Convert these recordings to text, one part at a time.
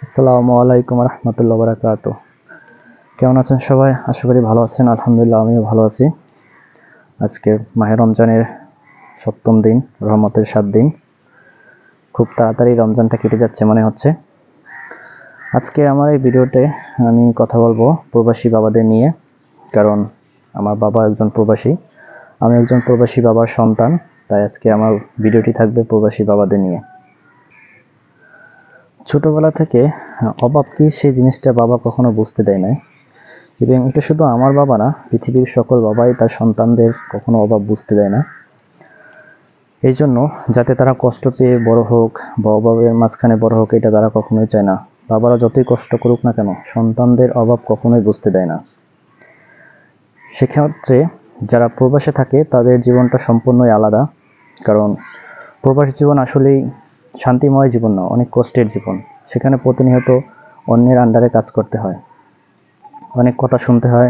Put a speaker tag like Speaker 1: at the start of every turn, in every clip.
Speaker 1: আসসালামু আলাইকুম রহমতুল্লাহ বারাকাতু। কেমন আছেন সবাই? আশা করি ভালো আছেন। আলহামদুলিল্লাহ, আমিও ভালো আছি। আজকে মাহে রমজানের 7ম দিন, রহমতের 7 দিন। খুব তাড়াতাড়ি রমজানটা কেটে যাচ্ছে মনে হচ্ছে। আজকে আমার এই ভিডিওতে আমি কথা বলবো প্রবাসী বাবাদের নিয়ে, কারণ আমার বাবা একজন প্রবাসী, আমি একজন প্রবাসী বাবার সন্তান। তাই আজকে আমার ভিডিওটি থাকবে প্রবাসী বাবাদের নিয়ে। ছোটবেলা থেকে অভাব কি সেই জিনিসটা বাবা কখনো বুঝতে দেয় নাই, এবং এটা শুধু আমার বাবা না, পৃথিবীর সকল বাবাই তার সন্তানদের কখনো অভাব বুঝতে দেয় না। এই জন্য যাতে তারা কষ্ট পেয়ে বড় হোক বা অভাবের মাঝখানে বড় হোক, এটা তারা কখনোই চায় না। বাবারা যতই কষ্ট করুক না কেন, সন্তানদের অভাব কখনোই বুঝতে দেয় না। সেক্ষেত্রে যারা প্রবাসে থাকে তাদের জীবনটা সম্পূর্ণই আলাদা, কারণ প্রবাসী জীবন আসলেই শান্তিময় জীবন না, অনেক কষ্টের জীবন। সেখানে প্রতিনিয়ত অন্যের আন্ডারে কাজ করতে হয়, অনেক কথা শুনতে হয়,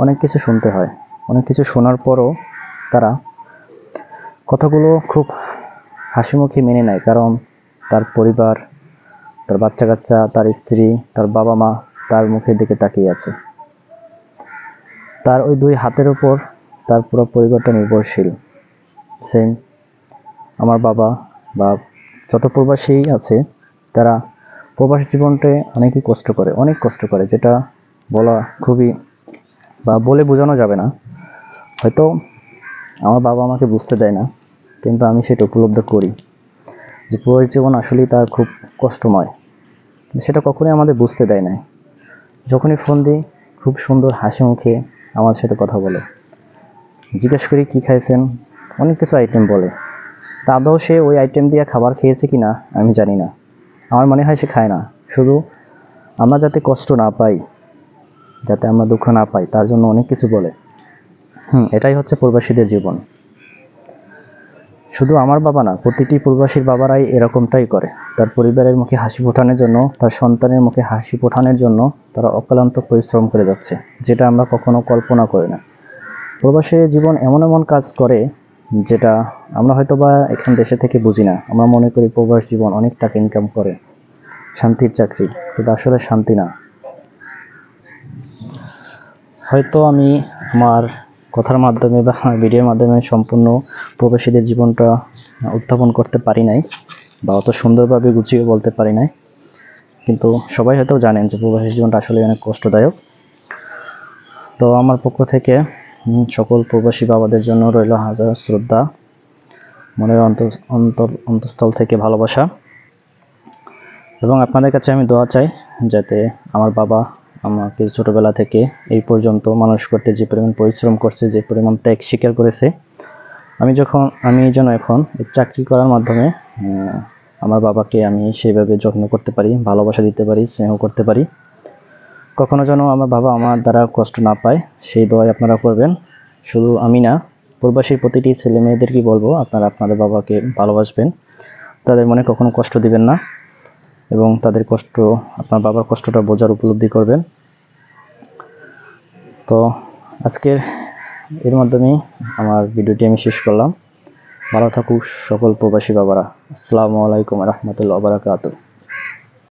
Speaker 1: অনেক কিছু শুনতে হয়। অনেক কিছু শোনার পরও তারা কথাগুলো খুব হাসিমুখে মেনে নেয়, কারণ তার পরিবার, তার বাচ্চা কাচ্চা, তার স্ত্রী, তার বাবা মা তার মুখের দিকে তাকিয়ে আছে। তার ওই 2 হাতের উপর তার পুরো পরিবারটা নির্ভরশীল। সেম আমার বাবা বা যত প্রবাসী আছে, তারা প্রবাসী জীবনটা অনেকই অনেক কষ্ট করে, যেটা বলা খুবই বা বলে বোঝানো যাবে না। হয়তো আমার বাবা আমাকে বুঝতে দেয় না, কিন্তু আমি সেটা উপলব্ধি করি যে প্রবাসী জীবন আসলেই তার খুব কষ্টময়। সেটা কখনোই আমাদের বুঝতে দেয় না। যখনই ফোন দিই, খুব সুন্দর হাসি মুখে আমার সাথে কথা বলে, জিজ্ঞেস করি কী খাইছেন, অনেক কিছু আইটেম বলে। তা আদৌ সে ওই আইটেম দিয়ে খাবার খেয়েছে কি না আমি জানি না, আমার মনে হয় সে খায় না। শুধু আমরা যাতে কষ্ট না পাই, যাতে আমরা দুঃখ না পাই, তার জন্য অনেক কিছু বলে। এটাই হচ্ছে প্রবাসীদের জীবন। শুধু আমার বাবা না, প্রতিটি প্রবাসীর বাবারাই এরকমটাই করে। তার পরিবারের মুখে হাসি ফোটানোর জন্য, তার সন্তানের মুখে হাসি ফোটানোর জন্য তারা অক্লান্ত পরিশ্রম করে যাচ্ছে, যেটা আমরা কখনো কল্পনা করি না। প্রবাসী জীবন এমন এমন কাজ করে যেটা আমরা হয়তো বা এখান দেশে থেকে বুঝি না। আমরা মনে করি প্রবাস জীবন অনেক টাকা ইনকাম করে, শান্তির চাকরি, কিন্তু আসলে শান্তি না। হয়তো আমি আমার কথার মাধ্যমে বা ভিডিওর মাধ্যমে সম্পূর্ণ প্রবাসীদের জীবনটা উত্থাপন করতে পারি নাই, বা অত সুন্দরভাবে গুছিয়ে বলতে পারি নাই, কিন্তু সবাই হয়তো জানেন যে প্রবাসী জীবনটা আসলে অনেক কষ্টদায়ক। তো আমার পক্ষ থেকে সকল প্রবাসী বাবাদের জন্য রইল হাজার শ্রদ্ধা, মনের অন্তঃস্থল থেকে ভালোবাসা, এবং আপনাদের কাছে আমি দোয়া চাই যাতে আমার বাবা আমাকে ছোটবেলা থেকে এই পর্যন্ত মানুষ করতে যে পরিমাণ পরিশ্রম করছে, যে পরিমাণ ত্যাগ স্বীকার করেছে, আমি যেন এখন চাকরি করার মাধ্যমে আমার বাবাকে আমি সেইভাবে যত্ন করতে পারি, ভালোবাসা দিতে পারি, স্নেহ করতে পারি। কখনো যেন আমার বাবা আমার দ্বারা কষ্ট না পায়, সেই দোয়াই আপনারা করবেন। শুধু আমি না, প্রবাসীর প্রতিটি ছেলে মেয়েদেরকে বলবো, আপনারা আপনাদের বাবাকে ভালোবাসবেন, তাদের মনে কখনো কষ্ট দিবেন না, এবং তাদের কষ্ট, আপনার বাবার কষ্টটা বোঝার উপলব্ধি করবেন। তো আজকের এর মাধ্যমেই আমার ভিডিওটি আমি শেষ করলাম। ভালো থাকুক সকল প্রবাসী বাবারা। আসসালামু আলাইকুম রহমতুল্লাহ বারাকাতুহু।